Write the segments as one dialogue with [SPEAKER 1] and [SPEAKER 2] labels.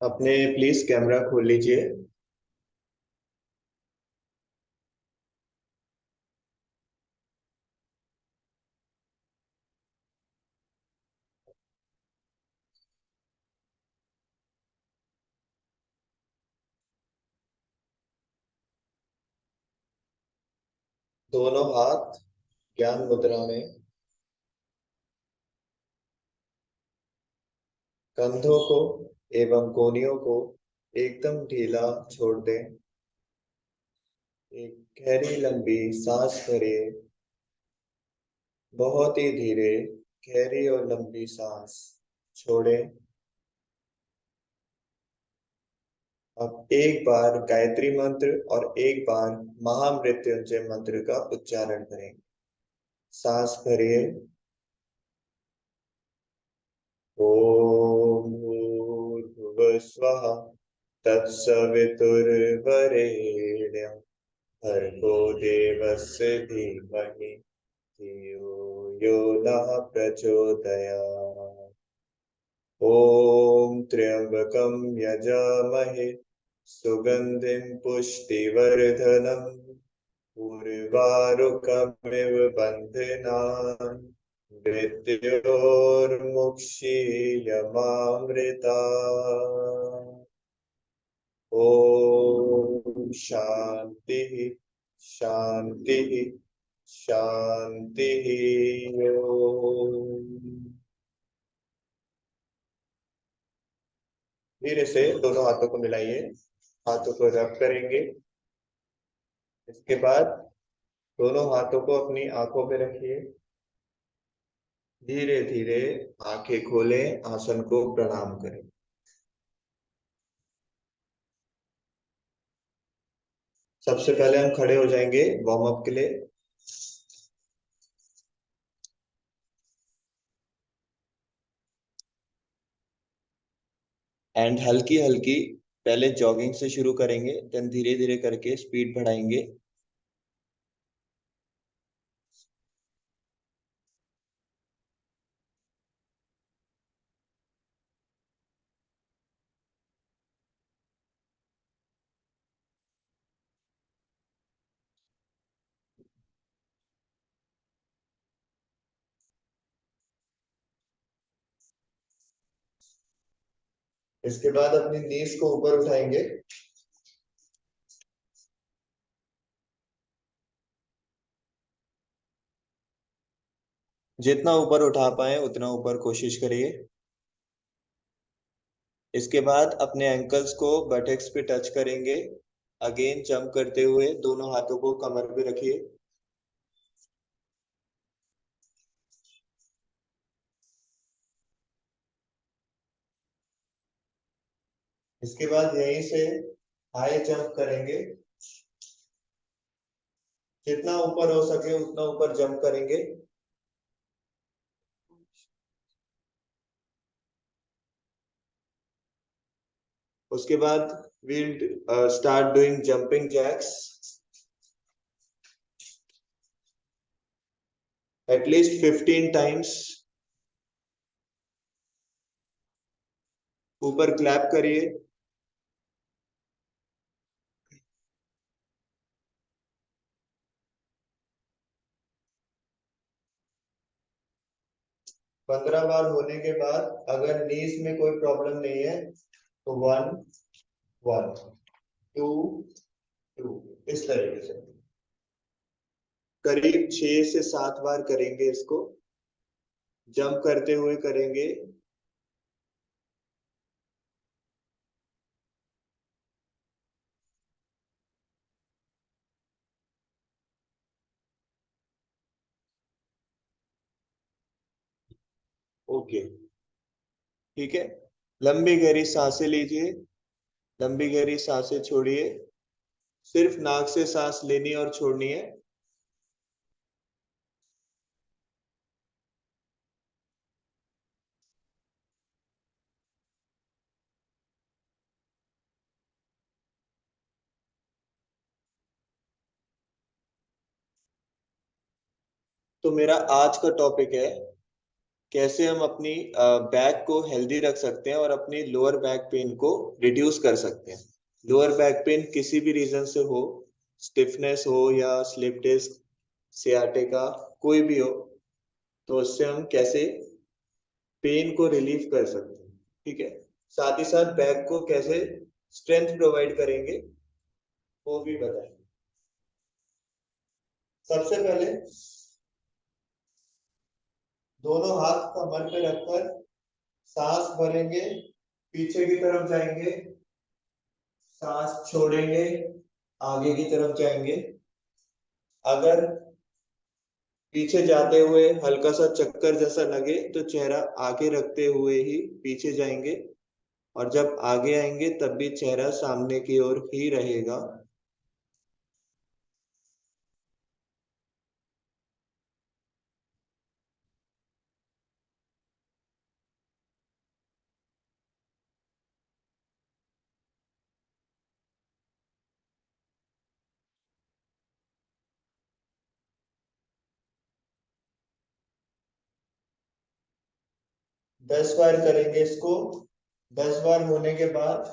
[SPEAKER 1] अपने please camera खोल लीजिए। दोनों हाथ ज्ञान मुद्रा में, कंधों को एवं कोहनियों को एकदम ढीला छोड़ दें। एक गहरी लंबी सांस भरिए, बहुत ही धीरे, गहरी और लंबी सांस छोड़ें। अब एक बार गायत्री मंत्र और एक बार महामृत्युंजय मंत्र का उच्चारण करें। सांस भरिए। ओम भूर्भुवः स्वः तत्सवितुर्वरेण्यं भर्गो देवस्य धीमहि धियो यो नः प्रचोदयात्। ओम त्र्यंबकं यजामहे सुगंधिं पुष्टिवर्धनम् उर्वारुकमिव बन्धनान् मृत्योर्मुक्षीयमामृता। ओम शांति शांति शांति। ओम। धीरे से दोनों हाथों को मिलाइए, हाथों को रब करेंगे। इसके बाद दोनों हाथों को अपनी आंखों पे रखिए। धीरे धीरे आंखें खोलें, आसन को प्रणाम करें। सबसे पहले हम खड़े हो जाएंगे वार्म अप के लिए। एंड हल्की हल्की पहले जॉगिंग से शुरू करेंगे, देन धीरे धीरे करके स्पीड बढ़ाएंगे। इसके बाद अपनी नीज को ऊपर उठाएंगे। जितना ऊपर उठा पाए उतना ऊपर कोशिश करिए। इसके बाद अपने एंकल्स को बटेक्स पे टच करेंगे। अगेन जंप करते हुए दोनों हाथों को कमर पे रखिए। इसके बाद यहीं से हाई जंप करेंगे। जितना ऊपर हो सके उतना ऊपर जंप करेंगे। उसके बाद we'll start doing jumping jacks at least 15 times। ऊपर क्लैप करिए। 15 बार होने के बाद अगर नीज में कोई प्रॉब्लम नहीं है तो 1 1 2 2 इस तरीके से करीब 6 से 7 बार करेंगे इसको। जंप करते हुए करेंगे। ओके, ठीक है। लंबी गहरी सांसें लीजिए, लंबी गहरी सांसें छोड़िए। सिर्फ नाक से सांस लेनी और छोड़नी है। तो मेरा आज का टॉपिक है कैसे हम अपनी बैक को हेल्दी रख सकते हैं और अपनी लोअर बैक पेन को रिड्यूस कर सकते हैं। लोअर बैक पेन किसी भी रीजन से हो, स्टिफनेस हो या स्लिप डिस्क, सियाटिका, कोई भी हो, तो उससे हम कैसे पेन को रिलीव कर सकते हैं। ठीक है, साथ ही साथ बैक को कैसे स्ट्रेंथ प्रोवाइड करेंगे वो भी बताएंगे। सबसे पहले दोनों हाथ कमर पे रखकर सांस भरेंगे, पीछे की तरफ जाएंगे, सांस छोड़ेंगे, आगे की तरफ जाएंगे। अगर पीछे जाते हुए हल्का सा चक्कर जैसा लगे तो चेहरा आगे रखते हुए ही पीछे जाएंगे, और जब आगे आएंगे तब भी चेहरा सामने की ओर ही रहेगा। 10 बार करेंगे इसको। 10 बार होने के बाद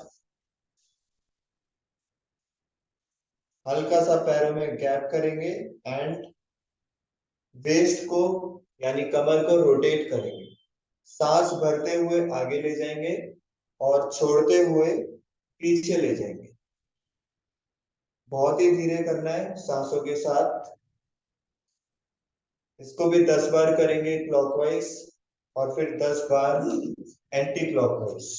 [SPEAKER 1] हल्का सा पैरों में गैप करेंगे एंड वेस्ट को यानी कमर को रोटेट करेंगे। सांस भरते हुए आगे ले जाएंगे और छोड़ते हुए पीछे ले जाएंगे। बहुत ही धीरे करना है सांसों के साथ। इसको भी 10 बार करेंगे क्लॉकवाइज और फिर 10 बार एंटी क्लॉकवाइज।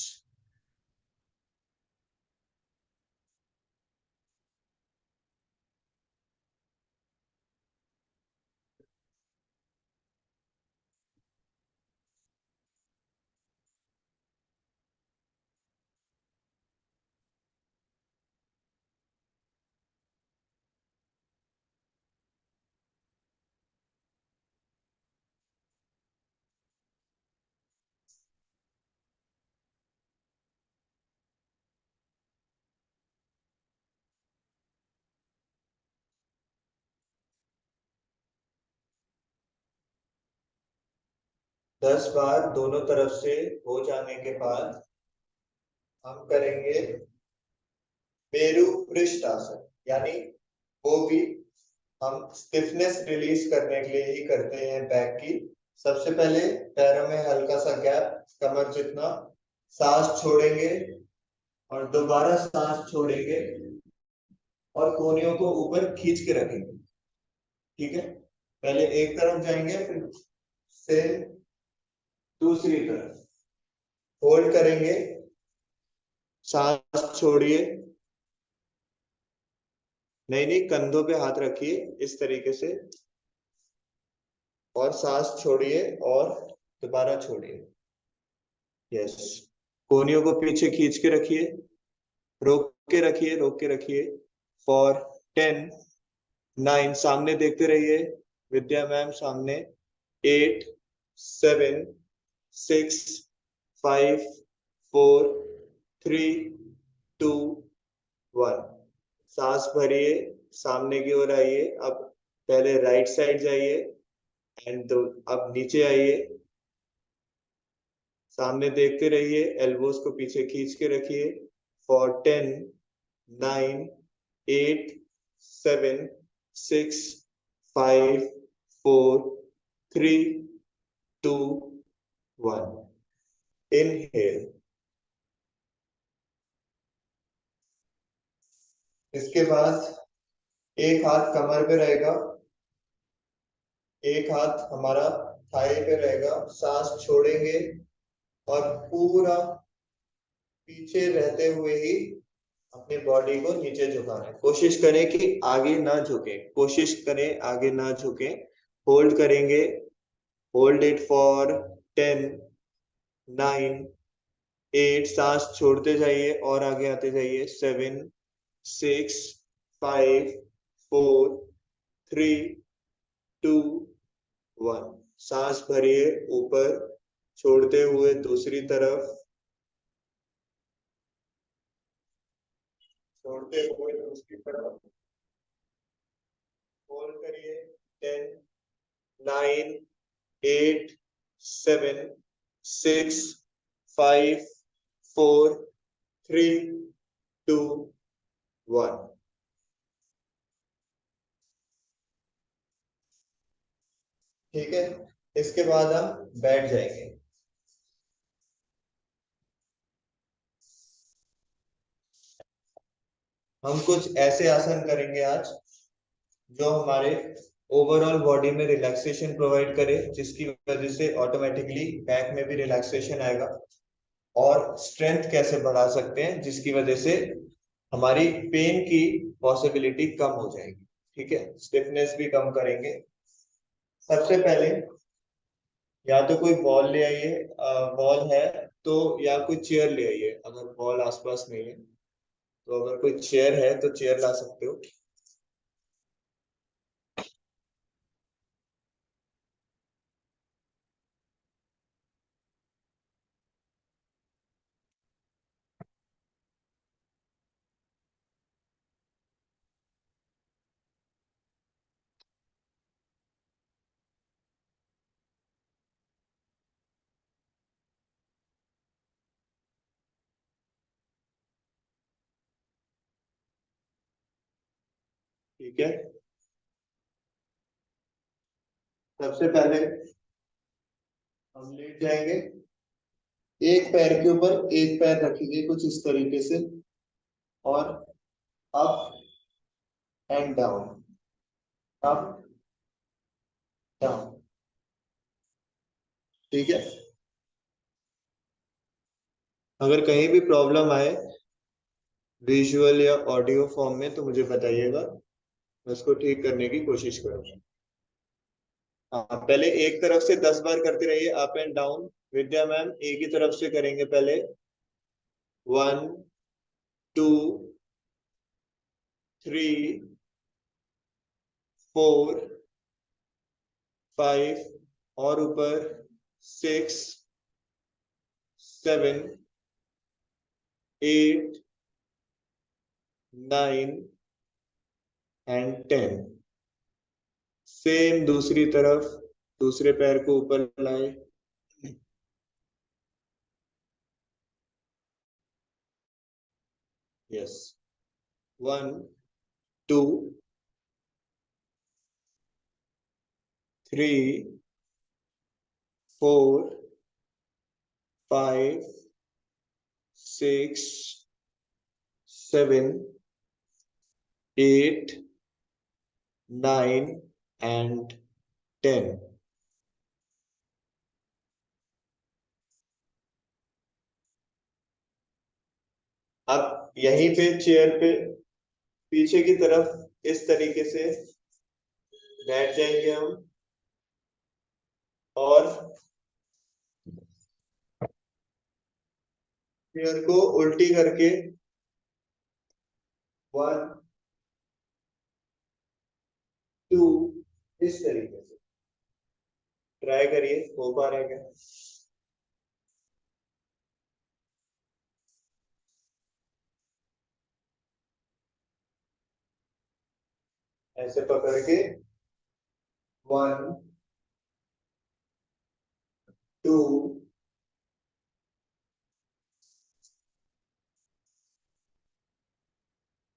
[SPEAKER 1] 10 बार दोनों तरफ से हो जाने के बाद हम करेंगे मेरु पृष्ठ आसन, यानी वो भी हम स्टिफनेस रिलीज करने के लिए ही करते हैं बैक की। सबसे पहले पैरों में हल्का सा गैप, कमर जितना, सांस छोड़ेंगे और दोबारा सांस छोड़ेंगे और कोहनियों को ऊपर खींच के रखेंगे। ठीक है, पहले एक तरफ जाएंगे फिर से दूसरी तरफ होल्ड करेंगे, सांस छोड़िए, नहीं नहीं कंधों पे हाथ रखिए इस तरीके से, और सांस छोड़िए और दोबारा छोड़िए। यस, कोहनियों को पीछे खींच के रखिए, रोक के रखिए, रोक के रखिए। फॉर 10, 9, सामने देखते रहिए, विद्या मैम सामने। 8, 7, 6, 5, 4, 3, 2, 1। सांस भरिए, सामने की ओर आइए। अब पहले राइट साइड जाइए एंड अब नीचे आइए, सामने देखते रहिए, एल्बोस को पीछे खींच के रखिए। फॉर 10, 9, 8, 7, 6, 5, 4, 3, 2, 1। इनहेल। इसके बाद एक हाथ कमर पे रहेगा, एक हाथ हमारा थाई पे रहेगा। सांस छोड़ेंगे और पूरा पीछे रहते हुए ही अपनी बॉडी को नीचे झुकाना है। कोशिश करें कि आगे ना झुके, कोशिश करें आगे ना झुके। होल्ड करेंगे, होल्ड इट फॉर 10, 9, 8, सांस छोड़ते जाइए और आगे आते जाइए। 7, 6, 5, 4, 3, 2, 1। सांस भरिए ऊपर, छोड़ते हुए दूसरी तरफ, छोड़ते हुए दूसरी तरफ। होल्ड करिए। 10, 9, 8, 7 6 5 4 3 2 1। ठीक है, इसके बाद हम बैठ जाएंगे। हम कुछ ऐसे आसन करेंगे आज जो हमारे ओवरऑल बॉडी में रिलैक्सेशन प्रोवाइड करे, जिसकी वजह से ऑटोमेटिकली बैक में भी रिलैक्सेशन आएगा। और स्ट्रेंथ कैसे बढ़ा सकते हैं, जिसकी वजह से हमारी पेन की पॉसिबिलिटी कम हो जाएगी। ठीक है, स्टिफनेस भी कम करेंगे। सबसे पहले या तो कोई बॉल ले आइए, बॉल है तो, या कोई चेयर ले आइए। अगर बॉल आसपास नहीं है तो अगर कोई चेयर है तो चेयर ला सकते हो। ठीक है, सबसे पहले हम लेट जाएंगे। एक पैर के ऊपर एक पैर रखेंगे कुछ इस तरीके से, और up and down, up down. ठीक है, अगर कहीं भी प्रॉब्लम आए विजुअल या ऑडियो फॉर्म में तो मुझे बताइएगा, मैं उसको ठीक करने की कोशिश करूंगा। हाँ, पहले एक तरफ से 10 बार करते रहिए, up and down. Vidya ma'am एक ही तरफ से करेंगे पहले। 1 2 3 4 5, और ऊपर 6 7 8 9 एंड 10। सेम दूसरी तरफ, दूसरे पैर को ऊपर लाए। Yes, 1 2 3 4 5 6 7 8 9 and 10। अब यहीं पे चेयर पे पीछे की तरफ इस तरीके से बैठ जाएंगे हम, और चेयर को उल्टी करके 1 2 इस तरीके से ट्राई करिए, हो पा रहा है क्या? ऐसे पकड़ के 1 2।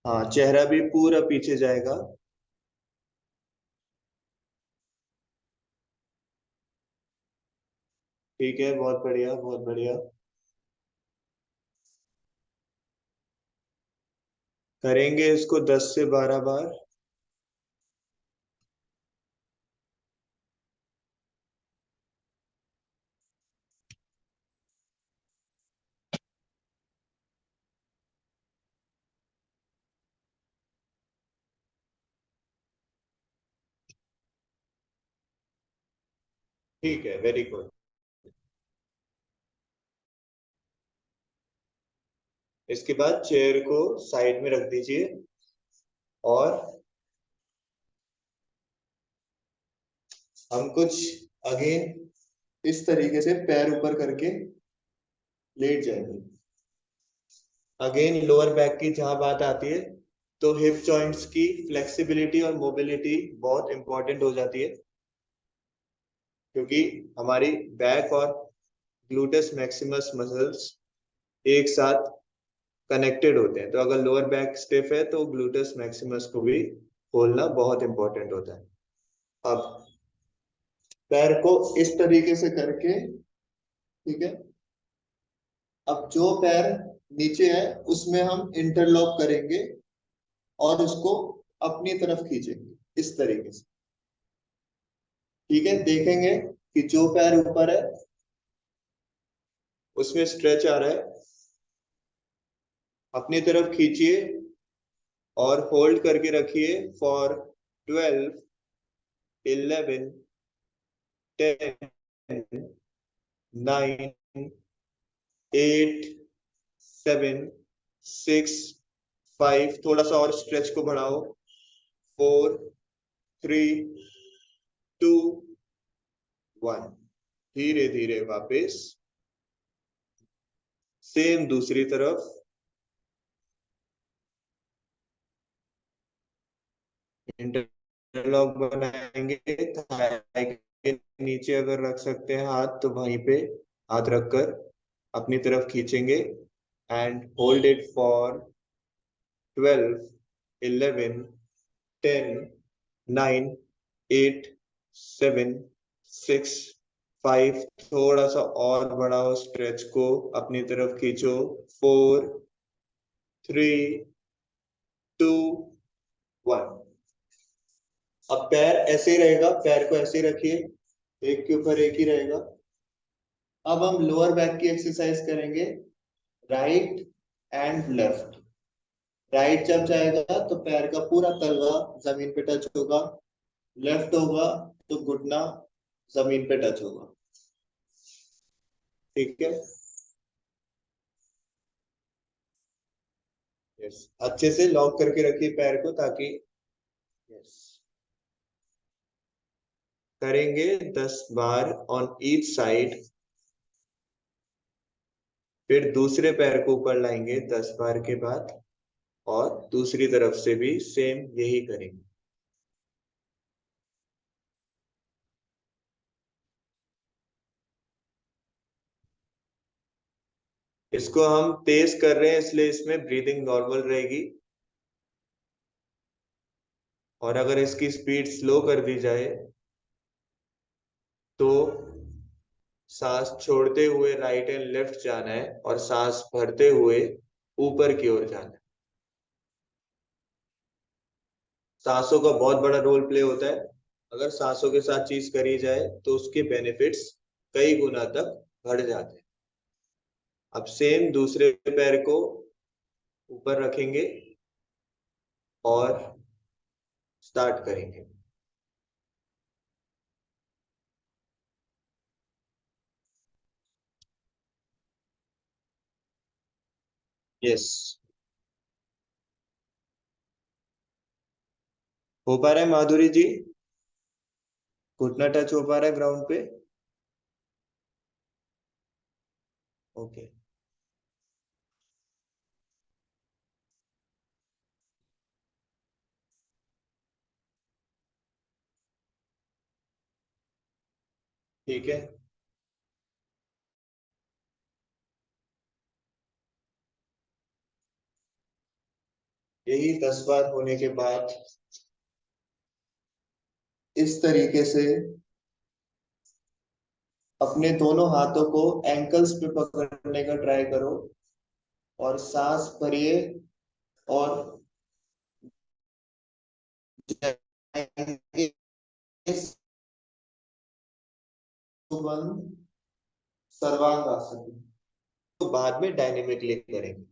[SPEAKER 1] हाँ, चेहरा भी पूरा पीछे जाएगा। ठीक है, बहुत बढ़िया बहुत बढ़िया। करेंगे इसको 10 से 12 बार। ठीक है, वेरी गुड। इसके बाद चेयर को साइड में रख दीजिए, और हम कुछ अगेन इस तरीके से पैर ऊपर करके लेट जाएंगे। अगेन लोअर बैक की जहां बात आती है तो हिप जॉइंट्स की फ्लेक्सिबिलिटी और मोबिलिटी बहुत इंपॉर्टेंट हो जाती है। क्योंकि हमारी बैक और ग्लूटस मैक्सिमस मसल्स एक साथ कनेक्टेड होते हैं। तो अगर लोअर बैक स्टिफ है तो ग्लूटस मैक्सिमस को भी खोलना बहुत इंपॉर्टेंट होता है। अब पैर को इस तरीके से करके, ठीक है, अब जो पैर नीचे है उसमें हम इंटरलॉक करेंगे और उसको अपनी तरफ खींचेंगे इस तरीके से। ठीक है, देखेंगे कि जो पैर ऊपर है उसमें स्ट्रेच आ रहा है, अपनी तरफ खींचिए और होल्ड करके रखिए फॉर 12, 11, 10, 9, 8, 7, 6, 5, थोड़ा सा और स्ट्रेच को बढ़ाओ, 4, 3, 2, 1। धीरे धीरे वापस, सेम दूसरी तरफ, इंटरलॉक बनाएंगे। थाई के नीचे अगर रख सकते हैं हाथ तो वहीं पे हाथ रखकर अपनी तरफ खींचेंगे एंड होल्ड इट फॉर 12, 11, 10, 9, 8, 7, 6, 5, थोड़ा सा और बढ़ाओ स्ट्रेच को, अपनी तरफ खींचो, 4, 3, 2, 1। अब पैर ऐसे ही रहेगा, पैर को ऐसे ही रखिए, एक के ऊपर एक ही रहेगा। अब हम लोअर बैक की एक्सरसाइज करेंगे, राइट एंड लेफ्ट। राइट जब जाएगा तो पैर का पूरा तलवा जमीन पे टच होगा, लेफ्ट होगा तो घुटना जमीन पे टच होगा। ठीक है, यस, अच्छे से लॉक करके रखिए पैर को ताकि, यस, करेंगे 10 बार ऑन ईच साइड। फिर दूसरे पैर को ऊपर लाएंगे 10 बार के बाद और दूसरी तरफ से भी सेम यही करेंगे। इसको हम तेज कर रहे हैं इसलिए इसमें ब्रीदिंग नॉर्मल रहेगी, और अगर इसकी स्पीड स्लो कर दी जाए तो सांस छोड़ते हुए राइट एंड लेफ्ट जाना है और सांस भरते हुए ऊपर की ओर जाना है। सांसों का बहुत बड़ा रोल प्ले होता है। अगर सांसों के साथ चीज करी जाए तो उसके बेनिफिट्स कई गुना तक बढ़ जाते हैं। अब सेम दूसरे पैर को ऊपर रखेंगे और स्टार्ट करेंगे। यस, हो पा रहा है माधुरी जी? घुटना टच हो पा रहा है ग्राउंड पे? ओके, ठीक है। यही 10 बार होने के बाद इस तरीके से अपने दोनों हाथों को एंकल्स पे पकड़ने का ट्राई करो और सांस भरिए और जाएंगे सर्वांगासन। तो बाद में डायनेमिकली करेंगे।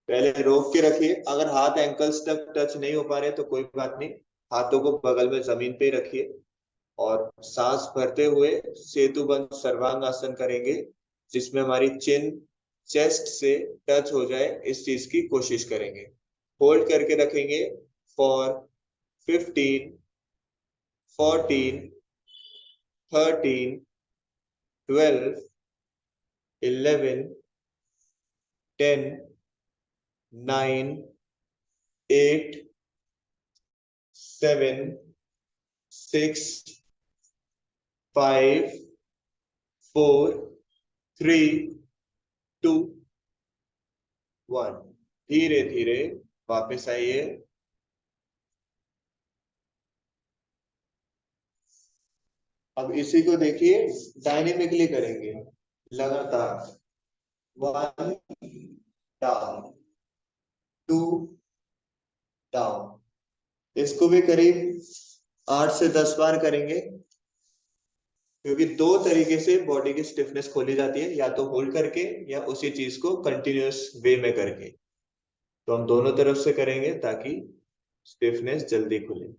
[SPEAKER 1] पहले रोक के रखिए, अगर हाथ एंकल्स तक टच नहीं हो पा रहे तो कोई बात नहीं, हाथों को बगल में जमीन पे रखिए और सांस भरते हुए सेतु बंद सर्वांगासन करेंगे, जिसमें हमारी चिन चेस्ट से टच हो जाए, इस चीज की कोशिश करेंगे। होल्ड करके रखेंगे फॉर 15, 14, 13, 12, 11, 10, 9, 8, 7, 6, 5 4 3 2 1। धीरे धीरे वापस आइए। अब इसी को देखिए, डायनेमिकली करेंगे लगातार। 1 डाउन, 2 डाउन। इसको भी करीब 8 से 10 बार करेंगे, क्योंकि दो तरीके से बॉडी की स्टिफनेस खोली जाती है, या तो होल्ड करके या उसी चीज को कंटिन्यूअस वे में करके। तो हम दोनों तरफ से करेंगे ताकि स्टिफनेस जल्दी खुले।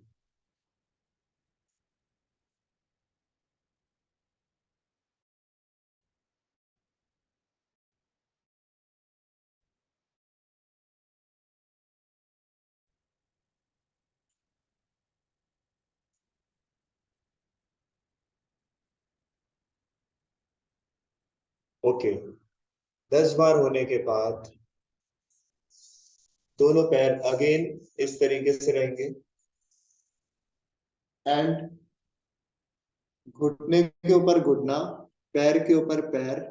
[SPEAKER 1] ओके, 10 बार होने के बाद दोनों पैर अगेन इस तरीके से रहेंगे एंड घुटने के ऊपर घुटना, पैर के ऊपर पैर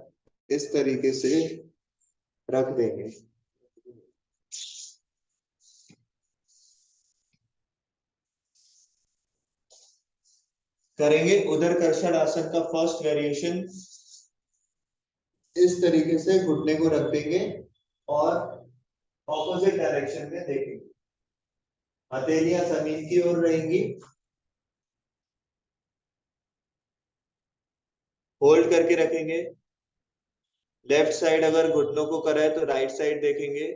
[SPEAKER 1] इस तरीके से रख देंगे। करेंगे उदरकर्षण आसन का फर्स्ट वेरिएशन। इस तरीके से घुटने को रख देंगे और ऑपोजिट डायरेक्शन में देखेंगे। हथेलियां जमीन की ओर रहेंगी। होल्ड करके रखेंगे। लेफ्ट साइड अगर घुटनों को करा है तो राइट साइड देखेंगे।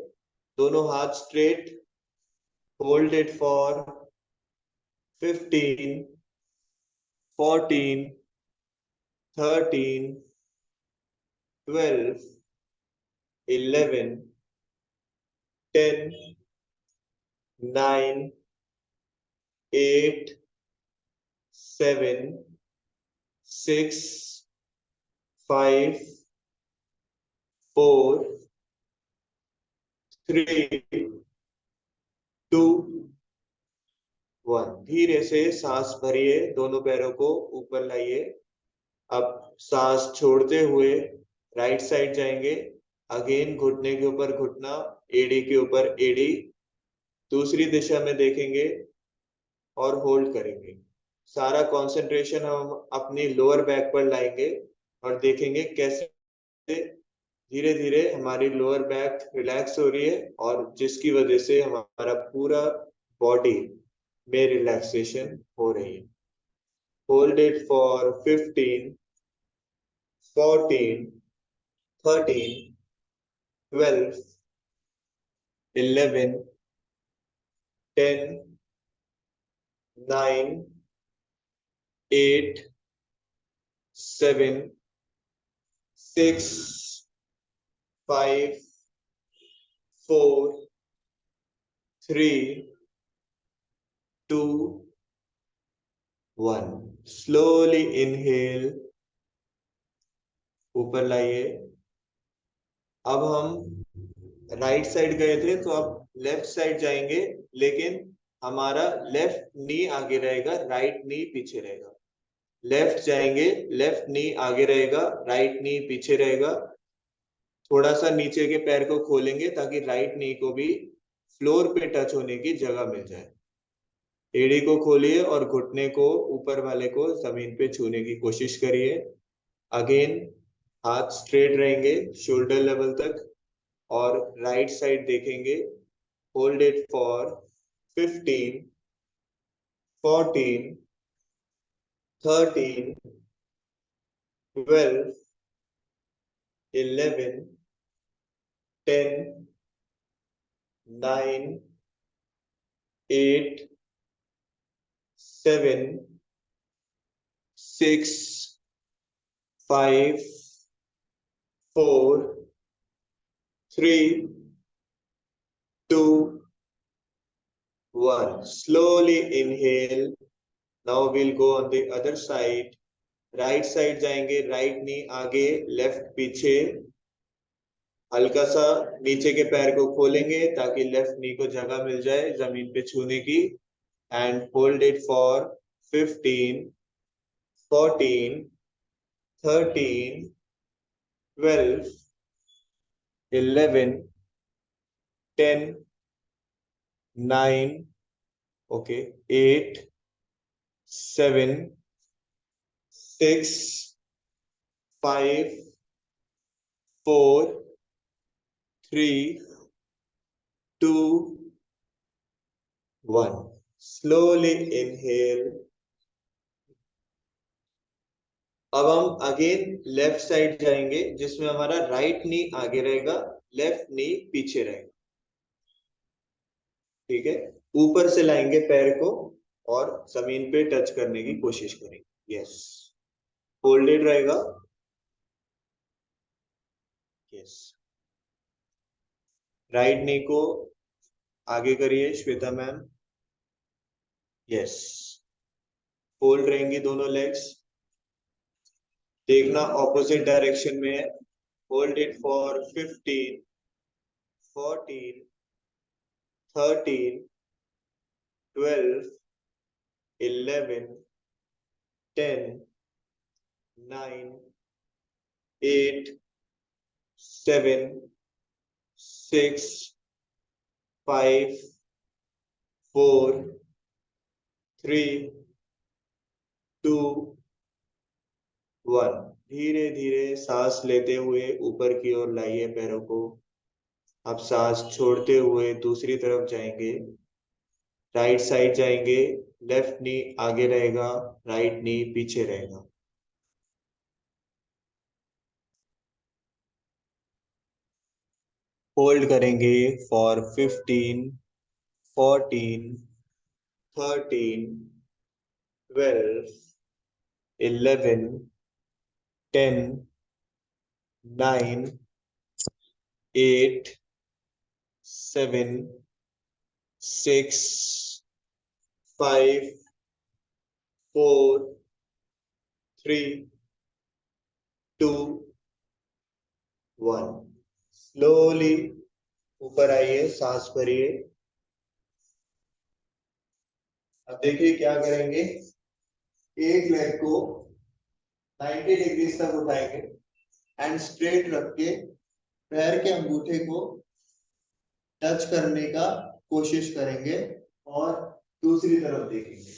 [SPEAKER 1] दोनों हाथ स्ट्रेट। Hold it for 15 14 13 12 11 10 9 8 7 6 5 4 3 2 1। धीरे से सांस भरिए, दोनों पैरों को ऊपर लाइए। अब सांस छोड़ते हुए राइट साइड जाएंगे। अगेन घुटने के ऊपर घुटना, एड़ी के ऊपर एड़ी, दूसरी दिशा में देखेंगे और होल्ड करेंगे। सारा कंसंट्रेशन हम अपनी लोअर बैक पर लाएंगे और देखेंगे कैसे धीरे धीरे हमारी लोअर बैक रिलैक्स हो रही है, और जिसकी वजह से हमारा पूरा बॉडी में रिलैक्सेशन हो रही है। Hold it for 15 14 13 12 11 10 9 8 7 6 5 4 3 2 1। Slowly inhale, ऊपर लाइए। अब हम राइट साइड गए थे तो अब लेफ्ट साइड जाएंगे, लेकिन हमारा लेफ्ट नी आगे रहेगा, राइट नी पीछे रहेगा। लेफ्ट जाएंगे, लेफ्ट नी आगे रहेगा, राइट नी पीछे रहेगा। थोड़ा सा नीचे के पैर को खोलेंगे ताकि राइट नी को भी फ्लोर पे टच होने की जगह मिल जाए। एड़ी को खोलिए और घुटने को, ऊपर वाले को जमीन पे छूने की कोशिश करिए। अगेन हाथ स्ट्रेट रहेंगे शोल्डर लेवल तक और राइट साइड देखेंगे। Hold it for 15 14 13 12 11 10 9 8 7 6 5 4 3 2 1। Slowly inhale. Now we'll go on the other side. Right side जाएंगे, राइट नी आगे, लेफ्ट पीछे। हल्का सा नीचे के पैर को खोलेंगे ताकि लेफ्ट नी को जगह मिल जाए जमीन पे छूने की। And hold it for 15 14, 13, 12, 11, 10, 9, okay, 8, 7, 6, 5, 4, 3, 2, 1. Slowly inhale. अब हम अगेन लेफ्ट साइड जाएंगे, जिसमें हमारा राइट नी आगे रहेगा, लेफ्ट नी पीछे रहेगा। ठीक है, ऊपर से लाएंगे पैर को और जमीन पे टच करने की कोशिश करेंगे। यस, फोल्डेड रहेगा। यस, राइट नी को आगे करिए श्वेता मैम। यस, फोल्ड रहेंगी दोनों लेग्स। देखना ऑपोजिट डायरेक्शन में है। Hold it for 15, 14, 13, 12, 11, 10, 9, 8, 7, 6, 5, 4, 3, 2, 1। धीरे धीरे सांस लेते हुए ऊपर की ओर लाइए पैरों को। अब सांस छोड़ते हुए दूसरी तरफ जाएंगे, राइट साइड जाएंगे। लेफ्ट नी आगे रहेगा, राइट नी पीछे रहेगा। होल्ड करेंगे फॉर 15, 14, 13, 12, 11, 10, 9, 8, 7, 6, 5, 4, 3, 2, 1। स्लोली ऊपर आइए, सांस भरिए। अब देखिए क्या करेंगे। एक लेग को 90 डिग्री तक उठाएंगे एंड स्ट्रेट रख के पैर के अंगूठे को टच करने का कोशिश करेंगे और दूसरी तरफ देखेंगे।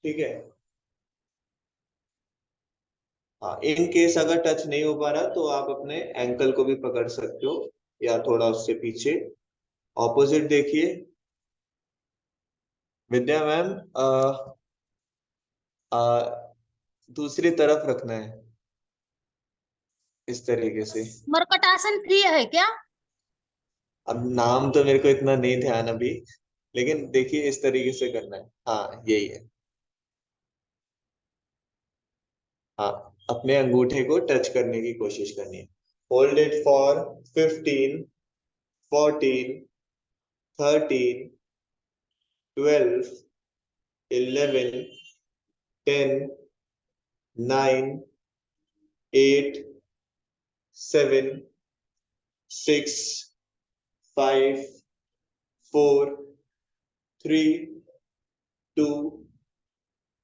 [SPEAKER 1] ठीक है, हाँ, इन केस अगर टच नहीं हो पा रहा तो आप अपने एंकल को भी पकड़ सकते हो या थोड़ा उससे पीछे। ऑपोजिट देखिए विद्या मैम, दूसरी तरफ रखना है इस तरीके से।
[SPEAKER 2] मरकटासन क्रिय है क्या?
[SPEAKER 1] अब नाम तो मेरे को इतना नहीं ध्यान अभी, लेकिन देखिए इस तरीके से करना है। हाँ यही है। हाँ, अपने अंगूठे को टच करने की कोशिश करनी है। Hold it for 15, 14, 13, 12, 11, 10, 9, 8, 7, 6, 5, 4, 3, 2,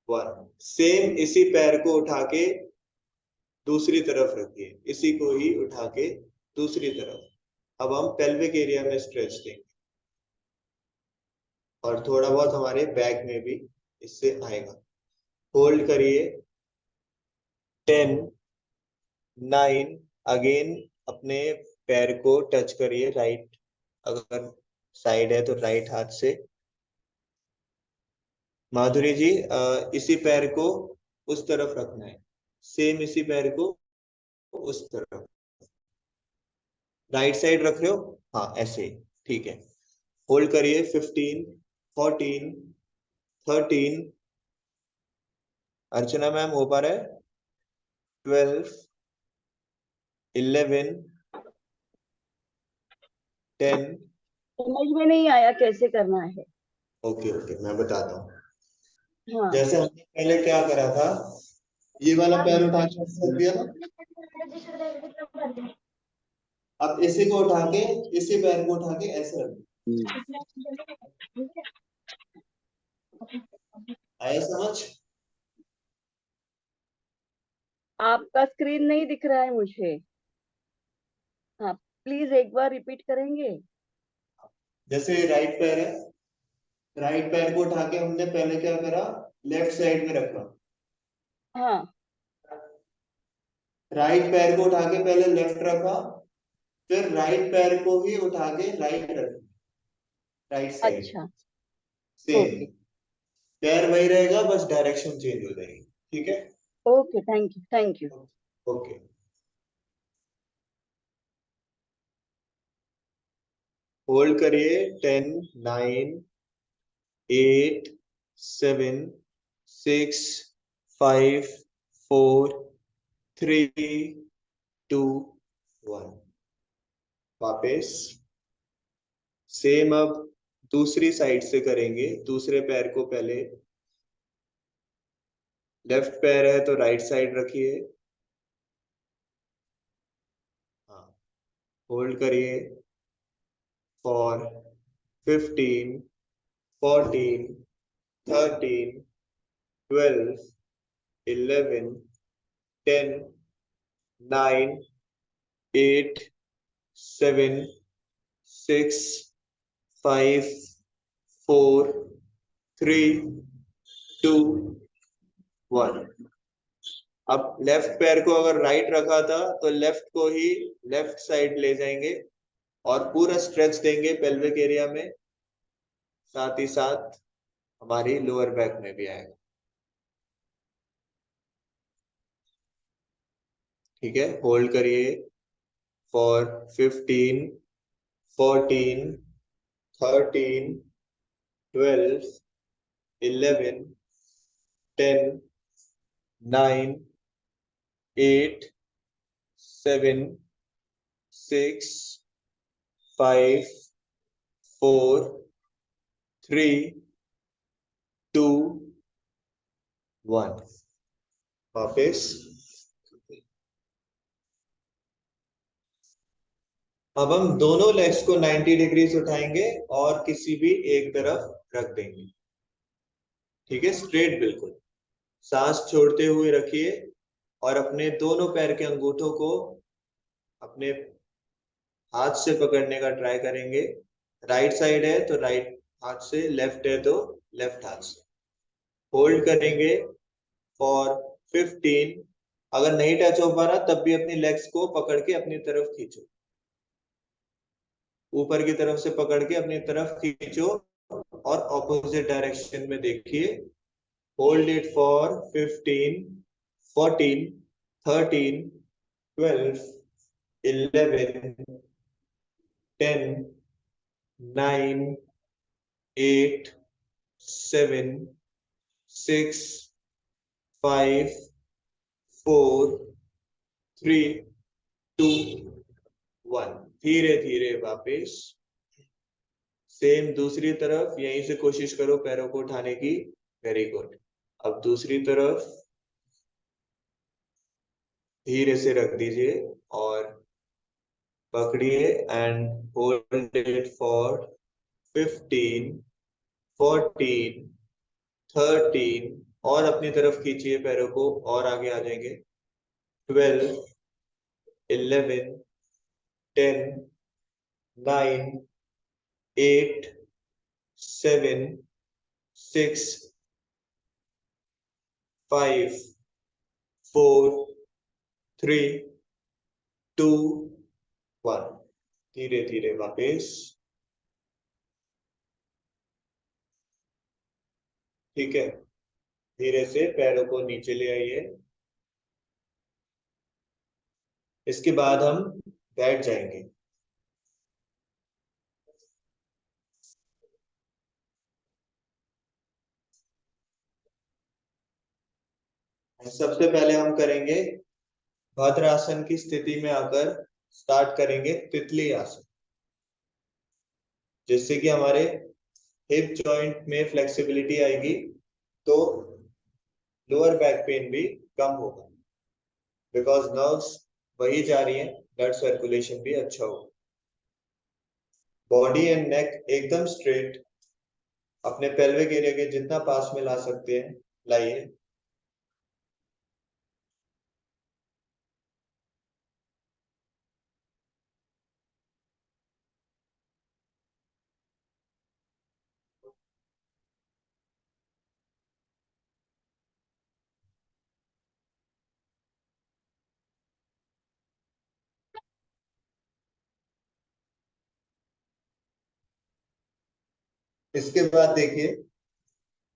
[SPEAKER 1] 1। सेम इसी पैर को उठा के दूसरी तरफ रखिए, इसी को ही उठा के दूसरी तरफ। अब हम पेल्विक एरिया में स्ट्रेच देंगे और थोड़ा बहुत हमारे बैक में भी इससे आएगा। होल्ड करिए। 10, 9, अगेन अपने पैर को टच करिए राइट, अगर साइड है तो राइट हाथ से। माधुरी जी, इसी पैर को उस तरफ रखना है, सेम इसी पैर को उस तरफ। राइट साइड रख रहे हो? हाँ ऐसे ही, ठीक है। होल्ड करिए। 15, 14, 13, अर्चना मैम हो पा रहा है? 12, 11, 10।
[SPEAKER 3] समझ में नहीं आया कैसे करना है।
[SPEAKER 1] ओके ओके, मैं बताता हूँ।
[SPEAKER 3] हाँ।
[SPEAKER 1] जैसे हमने पहले क्या करा था, ये वाला पैर उठा के रख दिया था। अब इसी को उठा के, इसी पैर को उठा के ऐसे रख दिया। आया समझ?
[SPEAKER 3] आपका स्क्रीन नहीं दिख रहा है मुझे। हाँ, प्लीज एक बार रिपीट करेंगे?
[SPEAKER 1] जैसे राइट पैर है, राइट पैर को उठा के हमने पहले क्या करा, लेफ्ट साइड में रखा।
[SPEAKER 3] हाँ।
[SPEAKER 1] राइट पैर को उठा के पहले लेफ्ट रखा, फिर राइट पैर को ही उठा के राइट रखा, राइट साइड।
[SPEAKER 3] अच्छा।
[SPEAKER 1] Same,
[SPEAKER 3] okay.
[SPEAKER 1] पैर वही रहेगा, बस डायरेक्शन चेंज हो जाएगी। ठीक है,
[SPEAKER 3] okay, thank you, thank you.
[SPEAKER 1] Okay. Hold करिए। 10, 9, 8, 7, 6, 5, 4, 3, 2, 1। वापस सेम अब दूसरी साइड से करेंगे। दूसरे पैर को पहले, लेफ्ट पैर है तो राइट साइड रखिए। हाँ, होल्ड करिए फॉर 15, 14, 13, 12, 11, 10, 9, 8, 7, 6, 5, 4, 3, 2, 1। अब लेफ्ट पैर को अगर राइट रखा था तो लेफ्ट को ही लेफ्ट साइड ले जाएंगे और पूरा स्ट्रेच देंगे पेल्विक एरिया में, साथ ही साथ हमारी लोअर बैक में भी आएगा। ठीक है, होल्ड करिए फॉर 15, 14, 13, 12, 11, 10, 9, 8, 7, 6, 5, 4, 3, 2, 1। वापस अब हम दोनों लेग्स को 90 डिग्रीज उठाएंगे और किसी भी एक तरफ रख देंगे। ठीक है, स्ट्रेट बिल्कुल। सांस छोड़ते हुए रखिए और अपने दोनों पैर के अंगूठों को अपने हाथ से पकड़ने का ट्राई करेंगे। राइट साइड है तो राइट हाथ से, लेफ्ट है तो लेफ्ट हाथ से। होल्ड करेंगे फॉर 15। अगर नहीं टच हो पा रहा तब भी अपनी लेग्स को पकड़ के अपनी तरफ खींचो, ऊपर की तरफ से पकड़ के अपनी तरफ खींचो और ऑपोजिट डायरेक्शन में देखिए। Hold it for 15, 14, 13, 12, 11, 10, 9, 8, 7, 6, 5, 4, 3, 2, 1। धीरे धीरे वापस सेम दूसरी तरफ, यहीं से कोशिश करो पैरों को उठाने की। Very good. अब दूसरी तरफ धीरे से रख दीजिए और पकड़िए एंड होल्ड इट फॉर 15, 14, 13 और अपनी तरफ खींचिए पैरों को और आगे आ जाएंगे। 12, 11, 10, 9, 8, 7, 6, 5, 4, 3, 2, 1। धीरे धीरे वापस। ठीक है, धीरे से पैरों को नीचे ले आइए। इसके बाद हम बैठ जाएंगे। सबसे पहले हम करेंगे भद्रासन की स्थिति में आकर स्टार्ट करेंगे तितली आसन, जिससे कि हमारे हिप जॉइंट में फ्लेक्सिबिलिटी आएगी तो लोअर बैक पेन भी कम होगा, बिकॉज नर्व्स वही जा रही हैं, ब्लड सर्कुलेशन भी अच्छा होगा। बॉडी एंड नेक एकदम स्ट्रेट, अपने पेल्विक एरिया के जितना पास में ला सकते हैं लाइए। इसके बाद देखिए,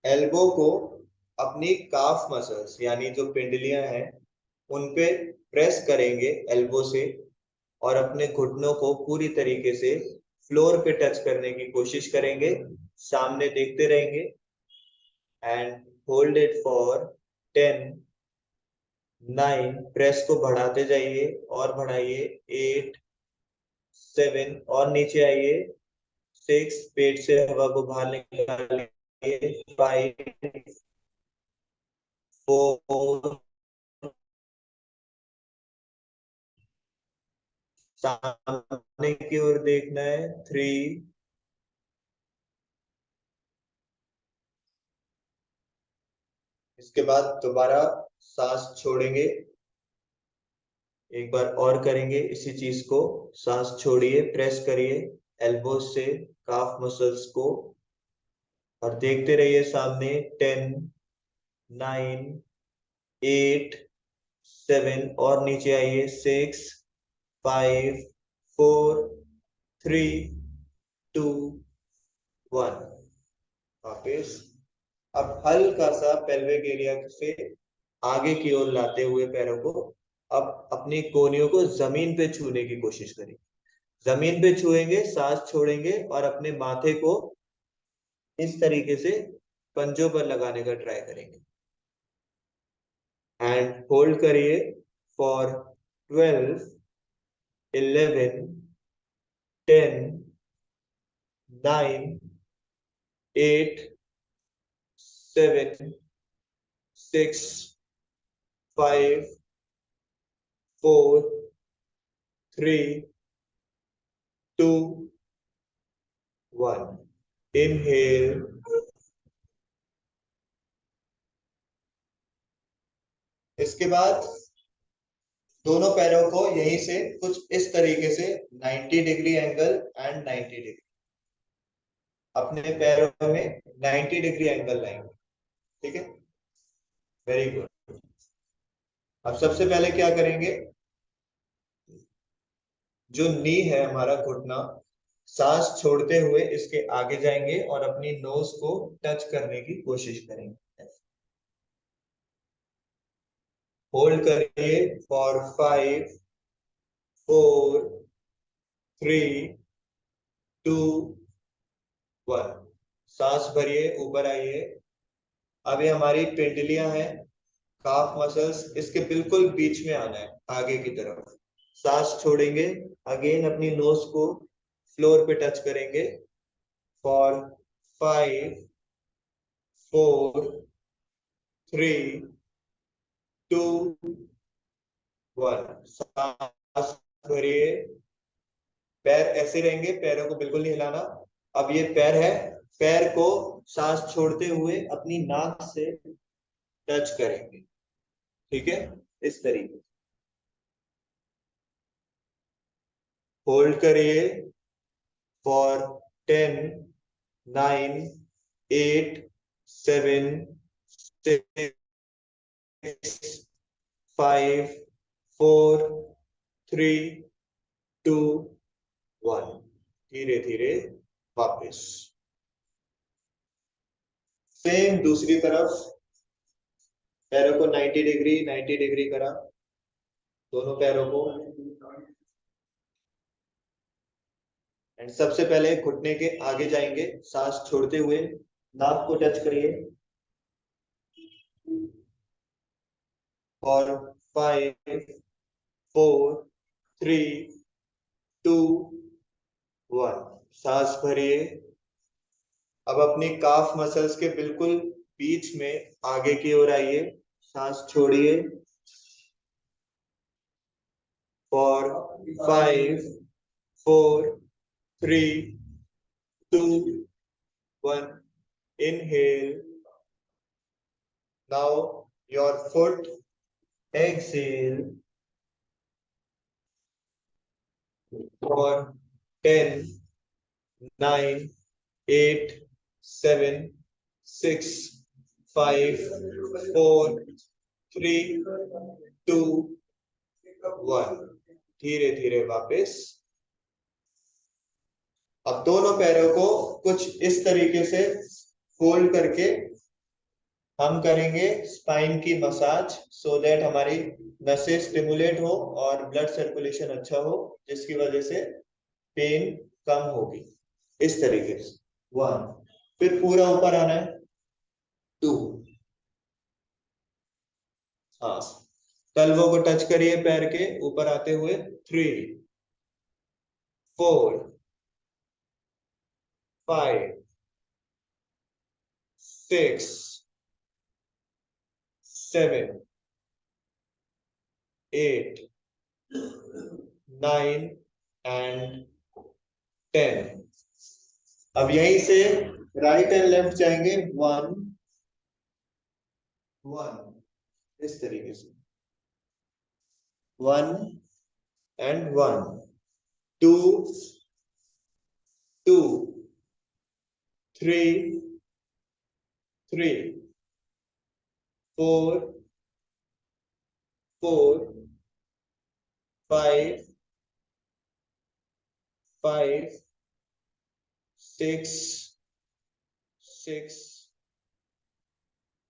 [SPEAKER 1] एल्बो को अपनी काफ मसल्स यानी जो पिंडलियां हैं उन पे प्रेस करेंगे एल्बो से, और अपने घुटनों को पूरी तरीके से फ्लोर पे टच करने की कोशिश करेंगे। सामने देखते रहेंगे and hold it for 10, 9, press को बढ़ाते जाइए और बढ़ाइए, 8, 7 और नीचे आइए, 6, पेट से हवा को बाहर निकालिए, 5, 4, सामने की ओर देखना है, 3, इसके बाद दोबारा सांस छोड़ेंगे, एक बार और करेंगे इसी चीज को। सांस छोड़िए, प्रेस करिए एल्बो से काफ मसल्स को और देखते रहिए सामने, 10, 9, 8, 7 और नीचे आइए, 6, 5, 4, 3, 2, 1। वापिस। अब हल्का सा पेल्विक एरिया से आगे की ओर लाते हुए पैरों को अब अपनी कोहनियों को जमीन पे छूने की कोशिश करें। जमीन पे छुएंगे, सांस छोड़ेंगे और अपने माथे को इस तरीके से पंजों पर लगाने का ट्राई करेंगे एंड होल्ड करिए फॉर 12, 11, 10, 9, 8, 7, 6, 5, 4, 3, 2, 1। Inhale, इसके बाद दोनों पैरों को यहीं से कुछ इस तरीके से 90 डिग्री एंगल एंड 90 डिग्री, अपने पैरों में 90 डिग्री एंगल लाएंगे। ठीक है, वेरी गुड। अब सबसे पहले क्या करेंगे, जो नी है हमारा घुटना, सांस छोड़ते हुए इसके आगे जाएंगे और अपनी नोज को टच करने की कोशिश करेंगे। होल्ड करिए फॉर 5, 4, 3, 2, 1। सांस भरिए, ऊपर आइए। अब ये हमारी पिंडलियां हैं, काफ मसल्स, इसके बिल्कुल बीच में आना है आगे की तरफ। सांस छोड़ेंगे, अगेन अपनी नोज को फ्लोर पे टच करेंगे फॉर 5, 4, 3, 2, 1। सांस भरिए, पैर ऐसे रहेंगे, पैरों को बिल्कुल नहीं हिलाना। अब ये पैर है, पैर को सांस छोड़ते हुए अपनी नाक से टच करेंगे। ठीक है, इस तरीके। होल्ड करिए फॉर 10, 9, 8, 7, 6, 5, 4, 3, 2, 1। धीरे धीरे वापस। सेम दूसरी तरफ, पैरों को 90 डिग्री 90 डिग्री करा, दोनों पैरों को। एंड सबसे पहले घुटने के आगे जाएंगे, सांस छोड़ते हुए नाक को टच करिए और 5, 4, 3, 2, 1। सांस भरिए। अब अपनी काफ मसल्स के बिल्कुल बीच में आगे की ओर आइए, सांस छोड़िए for 5, 4, 3, 2, 1। Inhale. Now your foot. Exhale. For 10, 9, 8, 7, 6, 5, 4, 3, 2, 1. धीरे धीरे वापस। अब दोनों पैरों को कुछ इस तरीके से फोल्ड करके हम करेंगे स्पाइन की मसाज, सो दैट हमारी नसें स्टिमुलेट हो और ब्लड सर्कुलेशन अच्छा हो, जिसकी वजह से पेन कम होगी। इस तरीके से 1, फिर पूरा ऊपर आना है 2, हाँ, तलवों को टच करिए पैर के ऊपर आते हुए 3, 4, 5, 6, 7, 8, 9 एंड 10। अब यहीं से राइट एंड लेफ्ट जाएंगे 1, 1, इस तरीके से 1 एंड 1, 2, 2, 3, 3, 4, 4, 5, 5, 6, 6,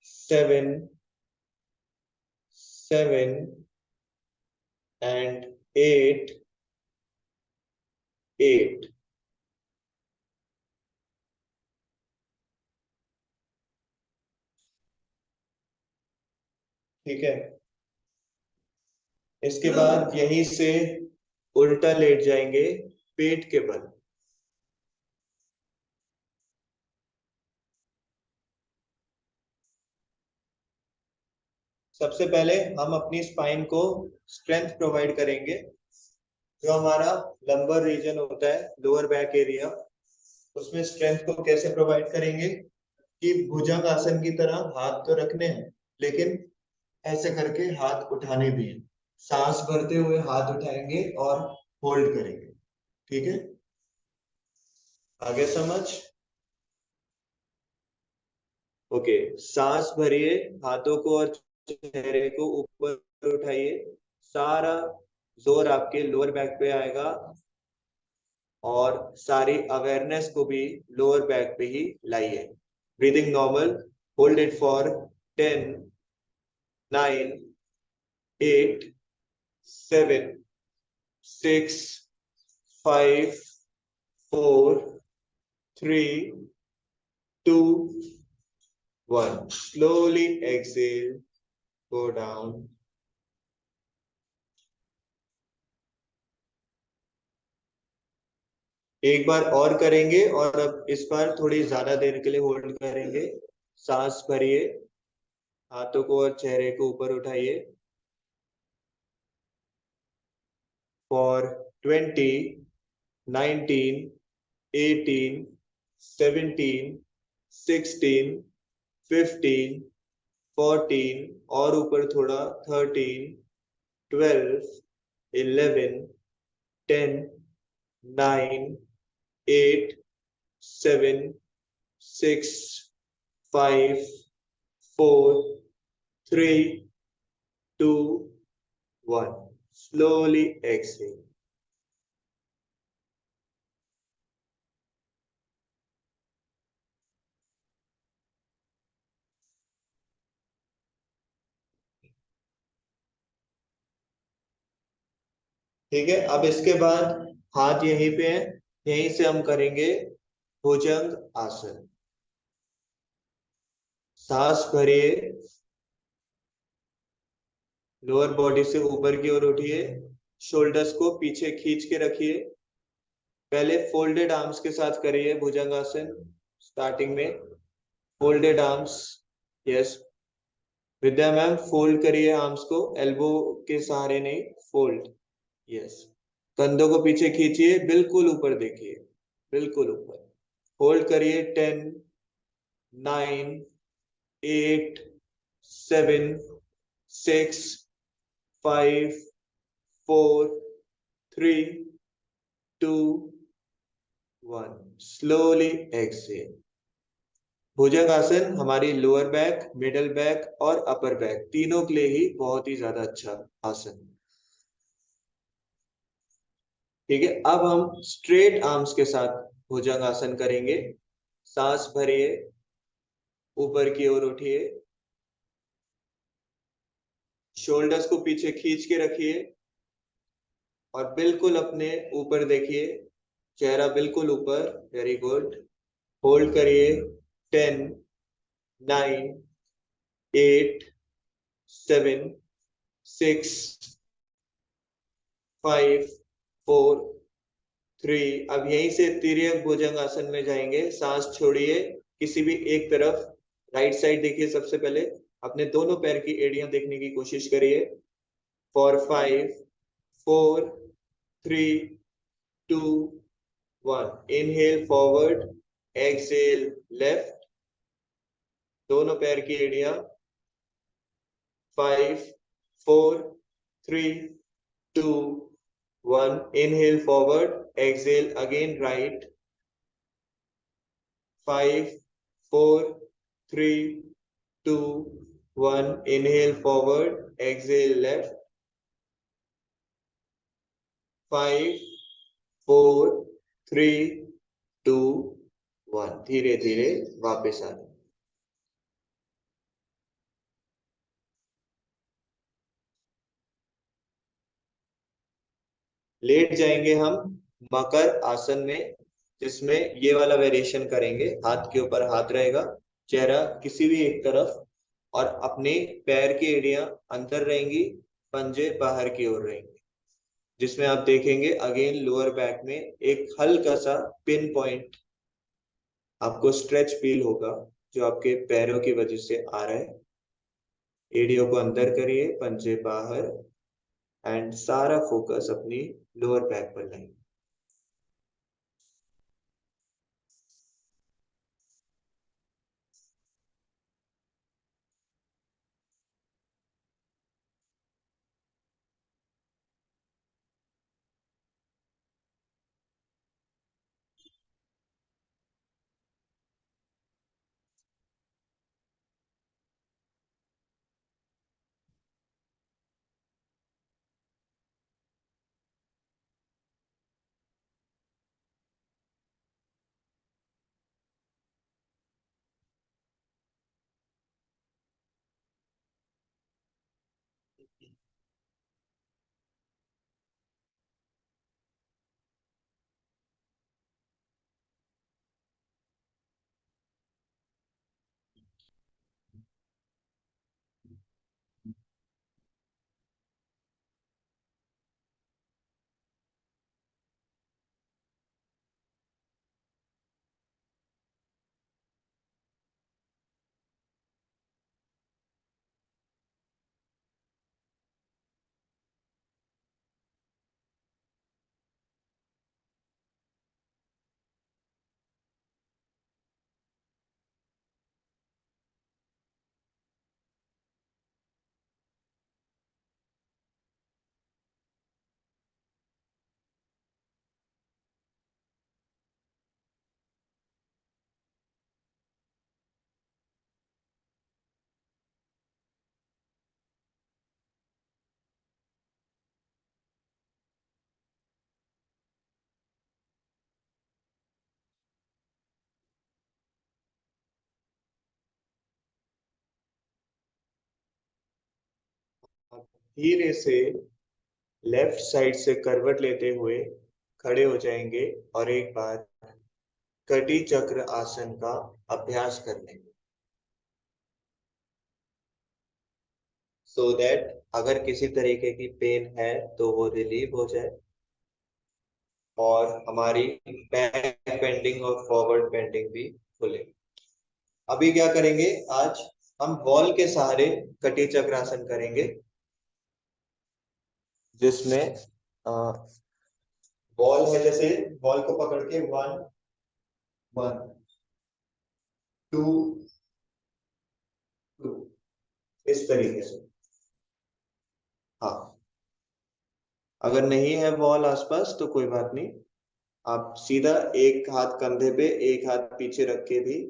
[SPEAKER 1] 7, 7 and 8, 8. ठीक है, इसके बाद यहीं से उल्टा लेट जाएंगे पेट के बल। सबसे पहले हम अपनी स्पाइन को स्ट्रेंथ प्रोवाइड करेंगे। जो हमारा लंबर रीजन होता है, लोअर बैक एरिया, उसमें स्ट्रेंथ को कैसे प्रोवाइड करेंगे कि भुजंग आसन की तरह हाथ तो रखने हैं, लेकिन ऐसे करके हाथ उठाने भी हैं। सांस भरते हुए हाथ उठाएंगे और होल्ड करेंगे। ठीक है, आगे समझ? ओके, सांस भरिए, हाथों को और चेहरे को ऊपर उठाइए। सारा जोर आपके लोअर बैक पे आएगा और सारी अवेयरनेस को भी लोअर बैक पे ही लाइए। Breathing normal, hold it for 10, 9, 8, 7, 6, 5, 4, 3, 2, 1. Slowly exhale, go down. एक बार और करेंगे और अब इस बार थोड़ी ज्यादा देर के लिए होल्ड करेंगे। सांस भरिए, हाथों को और चेहरे को ऊपर उठाइए फॉर 20, 19, 18, 17, 16, 15, 14 और ऊपर थोड़ा 13, 12, 11, 10, 9, 8, 7, 6, 5, 4, 3, 2, 1. Slowly exhale. ठीक है, अब इसके बाद हाथ यहीं पे है, यहीं से हम करेंगे भुजंग आसन। सांस भरिए, लोअर बॉडी से ऊपर की ओर उठिए, शोल्डर्स को पीछे खींच के रखिए। पहले फोल्डेड आर्म्स के साथ करिए भुजंग आसन। स्टार्टिंग में फोल्डेड आर्म्स, यस विद्या मैम, फोल्ड करिए आर्म्स को, एल्बो के सहारे नहीं, फोल्ड, यस। कंधों को पीछे खींचिए, बिल्कुल ऊपर देखिए, बिल्कुल ऊपर। होल्ड करिए 10, 9, 8, 7, 6, 5, 4, 3, 2, 1. Slowly Excel. भुजंगासन हमारी लोअर बैक, मिडल बैक और अपर बैक तीनों के लिए ही बहुत ही ज्यादा अच्छा आसन है. ठीक है, अब हम स्ट्रेट आर्म्स के साथ भुजंगासन करेंगे. सांस भरिए, ऊपर की ओर उठिए, शोल्डर्स को पीछे खींच के रखिए और बिल्कुल अपने ऊपर देखिए, चेहरा बिल्कुल ऊपर. Very good. होल्ड करिए. 10, 9, 8, 7, 6, 5, 4, 3. अब यहीं से तिर्यक भुजंग आसन में जाएंगे. सांस छोड़िए, किसी भी एक तरफ. राइट साइड देखिए. सबसे पहले अपने दोनों पैर की एड़ियां देखने की कोशिश करिए. For 5, 4, 3, 2, 1. Inhale forward, exhale left. दोनों पैर की एड़ियां. 5, 4, 3, 2, 1. Inhale forward, exhale again right. 5, 4, 3, 2, 1. Inhale forward, exhale left. 5, 4, 3, 2, 1. धीरे धीरे वापस आ जाए. लेट जाएंगे हम मकर आसन में, जिसमें ये वाला वेरिएशन करेंगे. हाथ के ऊपर हाथ रहेगा, चेहरा किसी भी एक तरफ और अपने पैर की एड़ियां अंदर रहेंगी, पंजे बाहर की ओर रहेंगे. जिसमें आप देखेंगे अगेन लोअर बैक में एक हल्का सा पिन पॉइंट आपको स्ट्रेच फील होगा, जो आपके पैरों की वजह से आ रहा है. एड़ियों को अंदर करिए, पंजे बाहर, एंड सारा फोकस अपनी लोअर बैक पर लाएंगे. अब धीरे से लेफ्ट साइड से करवट लेते हुए खड़े हो जाएंगे और एक बार कटी चक्र आसन का अभ्यास कर लेंगे, सो दैट अगर किसी तरीके की पेन है तो वो रिलीव हो जाए और हमारी बैक बेंडिंग और फॉरवर्ड बेंडिंग भी खुले. अभी क्या करेंगे, आज हम बॉल के सहारे कटी चक्रासन करेंगे, जिसमें बॉल है, जैसे बॉल को पकड़ के 1, 1, टू टू, इस तरीके से। हाँ, अगर नहीं है वॉल आसपास तो कोई बात नहीं, आप सीधा एक हाथ कंधे पे एक हाथ पीछे रख के भी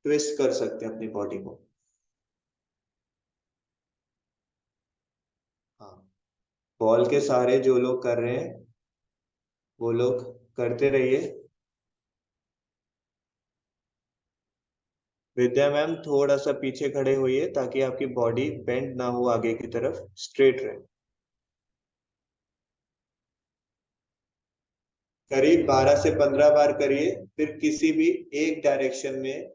[SPEAKER 1] ट्विस्ट कर सकते हैं अपनी बॉडी को। हाँ, बॉल के सहारे जो लोग कर रहे हैं वो लोग करते रहिए। विद्या मैम थोड़ा सा पीछे खड़े होइए ताकि आपकी बॉडी बेंड ना हो, आगे की तरफ स्ट्रेट रहे। करीब 12 से 15 बार करिए, फिर किसी भी एक डायरेक्शन में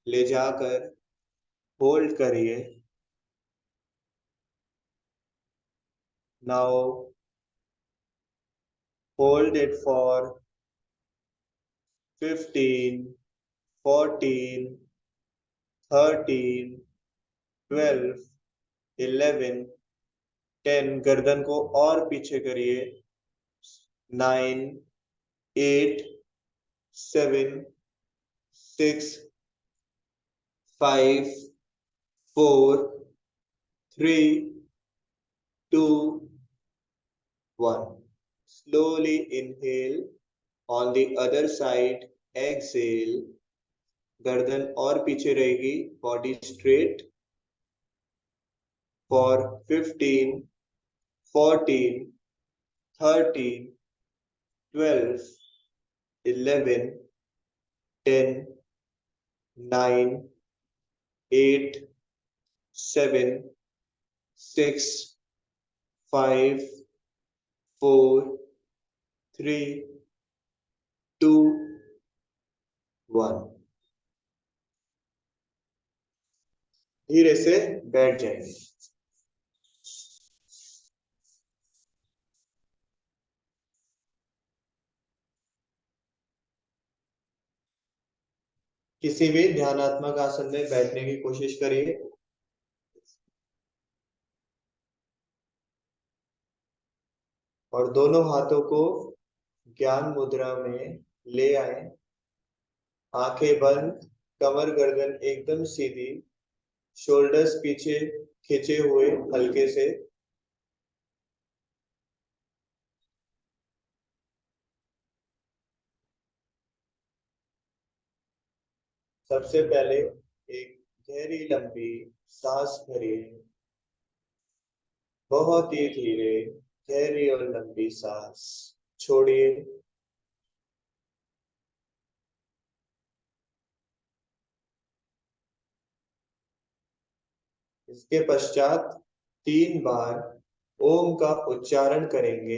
[SPEAKER 1] ले जाकर होल्ड करिए। Now hold it for 15, 14, 13, 12, 11, 10। गर्दन को और पीछे करिए। 9, 8, 7, 6, 5, 4, 3, 2, 1। Slowly inhale, on the other side exhale। गर्दन और पीछे रहेगी, बॉडी स्ट्रेट फॉर 15, 14, 13, 12, 11, 10, 9, 8, 7, 6, 5, 4, 3, 2, 1। धीरे से बैठ जाएंगे। किसी भी ध्यानात्मक आसन में बैठने की कोशिश करिए। और दोनों हाथों को ज्ञान मुद्रा में ले आए। आंखें बंद, कमर गर्दन एकदम सीधी, शोल्डर्स पीछे खींचे हुए हल्के से। सबसे पहले एक गहरी लंबी सांस भरिए, बहुत ही धीरे, गहरी और लंबी सांस छोड़िए। इसके पश्चात 3 बार ओम का उच्चारण करेंगे।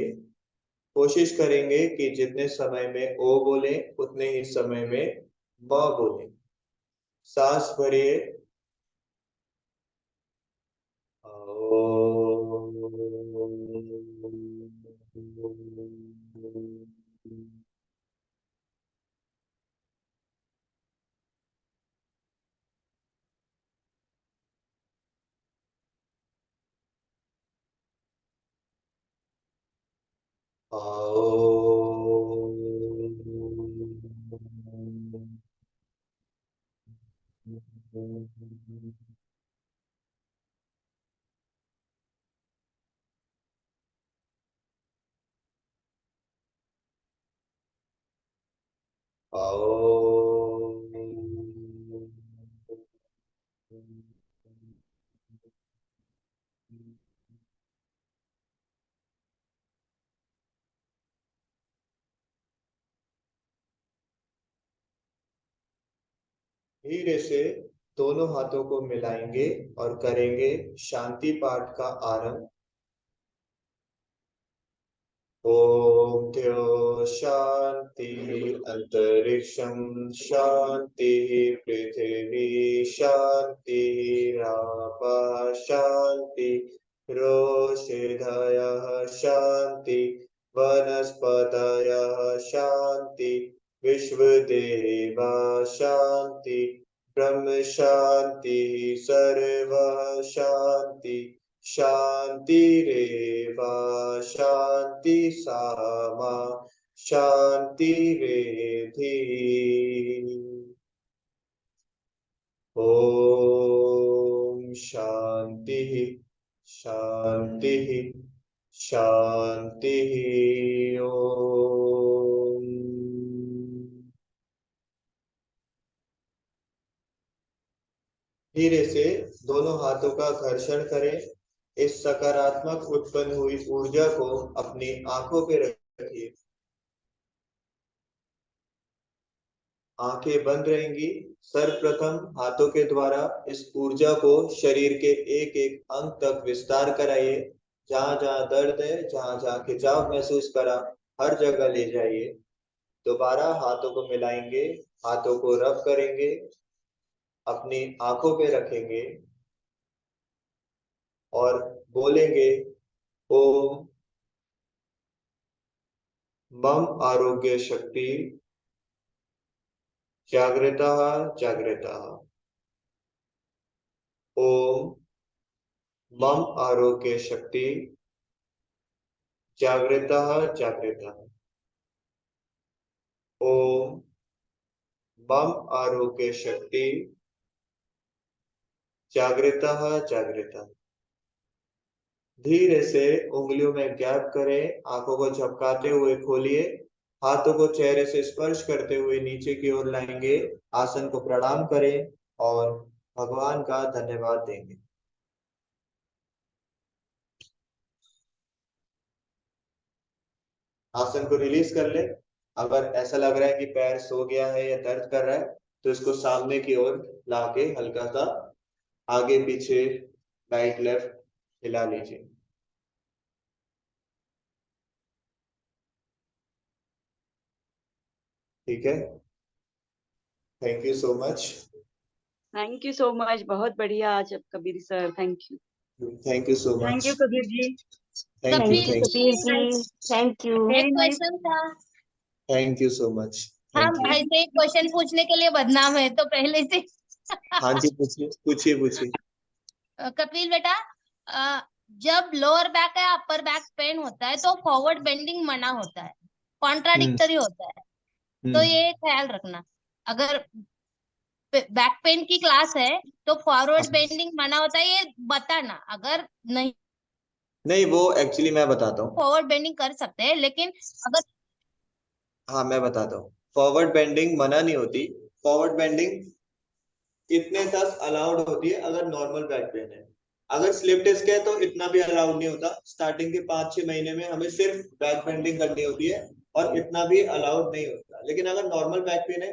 [SPEAKER 1] कोशिश करेंगे कि जितने समय में ओ बोले उतने ही समय में म बोले। सांस भरिए। धीरे से दोनों हाथों को मिलाएंगे और करेंगे शांति पाठ का आरंभ। ओम द्यो शांति, अंतरिक्षम शांति, पृथ्वी शांति, रापः शांति, रोषधयः शांति, वनस्पतयः शांति, विश्वदेवा शांति, ब्रह्म शांति, सर्व शांति। शांतिरेव शांति सामा शांतिरेधि। ओम शांति शांति शांति। ओम। धीरे से दोनों हाथों का घर्षण करें। इस सकारात्मक उत्पन्न हुई ऊर्जा को अपनी आंखों पे रखिए। आंखें बंद रहेंगी। सर्वप्रथम हाथों के द्वारा इस ऊर्जा को शरीर के एक एक अंग तक विस्तार कराइए। जहां जहां दर्द है, जहां जहां खिंचाव महसूस करा, हर जगह ले जाइए। दोबारा हाथों को मिलाएंगे, हाथों को रब करेंगे, अपनी आंखों पे रखेंगे और बोलेंगे ओम मम आरोग्य शक्ति जागृता जागृता। ओम मम आरोग्य शक्ति जागृता जागृता। ओम मम आरोग्य शक्ति जागृता जागृता। धीरे से उंगलियों में गैप करें, आंखों को झपकाते हुए खोलिए, हाथों को चेहरे से स्पर्श करते हुए नीचे की ओर लाएंगे, आसन को प्रणाम करें और भगवान का धन्यवाद देंगे। आसन को रिलीज कर ले। अगर ऐसा लग रहा है कि पैर सो गया है या दर्द कर रहा है तो इसको सामने की ओर लाके हल्का सा आगे पीछे राइट लेफ्ट हिला लीजिए। ठीक है, thank you so much.
[SPEAKER 3] Thank you so much, बहुत बढ़िया आज Kabir sir, thank you.
[SPEAKER 1] Thank you so
[SPEAKER 4] thank
[SPEAKER 1] much.
[SPEAKER 4] You Kabir ji.
[SPEAKER 1] Thank you
[SPEAKER 4] thank you
[SPEAKER 2] Kabir
[SPEAKER 1] thank
[SPEAKER 4] Kabir
[SPEAKER 2] ji,
[SPEAKER 4] जी। Thank you.
[SPEAKER 2] एक क्वेश्चन था।
[SPEAKER 1] Thank you so much.
[SPEAKER 2] हम
[SPEAKER 1] थैंक यू।
[SPEAKER 2] ऐसे एक question पूछने के लिए बदनाम है तो पहले से
[SPEAKER 1] हाँ जी, पूछिए पूछिए पूछिए।
[SPEAKER 2] कपिल बेटा, जब लोअर बैक या अपर बैक पेन होता है तो फॉरवर्ड बेंडिंग मना होता है, कॉन्ट्राडिक्टरी होता है। तो
[SPEAKER 1] हम्म।
[SPEAKER 2] ये ख्याल रखना, अगर बैक पेन की क्लास है तो फॉरवर्ड बेंडिंग मना होता है, ये बताना। अगर नहीं
[SPEAKER 1] नहीं, वो एक्चुअली मैं बताता हूँ।
[SPEAKER 2] फॉरवर्ड बेंडिंग कर सकते हैं, लेकिन अगर
[SPEAKER 1] हाँ, मैं बताता हूँ। फॉरवर्ड बेंडिंग मना नहीं होती। फॉरवर्ड बेंडिंग इतने तक अलाउड होती है अगर नॉर्मल बैक पेन है। अगर स्लिप डिस्क है तो इतना भी अलाउड नहीं होता। स्टार्टिंग के 5-6 महीने में हमें सिर्फ बैक बेंडिंग करनी होती है और इतना भी अलाउड नहीं होता। लेकिन अगर नॉर्मल बैक पेन है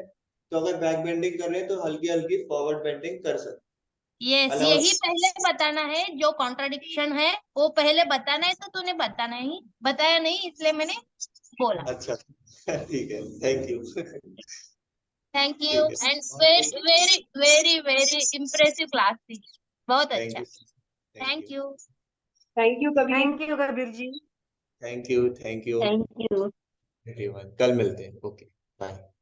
[SPEAKER 1] तो अगर बैक बेंडिंग कर रहे हैं तो हल्की हल्की फॉरवर्ड बेंडिंग कर सकते।
[SPEAKER 2] Yes,
[SPEAKER 1] allowed.
[SPEAKER 2] यही पहले बताना है। जो कॉन्ट्राडिक्शन है वो पहले बताना है, तो तूने बताना ही बताया नहीं, इसलिए मैंने बोला।
[SPEAKER 1] अच्छा ठीक है, थैंक यू।
[SPEAKER 2] थैंक यू
[SPEAKER 1] ठीक है,
[SPEAKER 2] and very very very very impressive class थी, बहुत
[SPEAKER 1] थैंक
[SPEAKER 2] अच्छा।
[SPEAKER 1] You thank
[SPEAKER 2] thank
[SPEAKER 1] you
[SPEAKER 2] you.
[SPEAKER 3] Thank you Kabir ji.
[SPEAKER 1] Thank you
[SPEAKER 4] thank you.
[SPEAKER 1] Everyone. कल मिलते हैं। Okay, bye.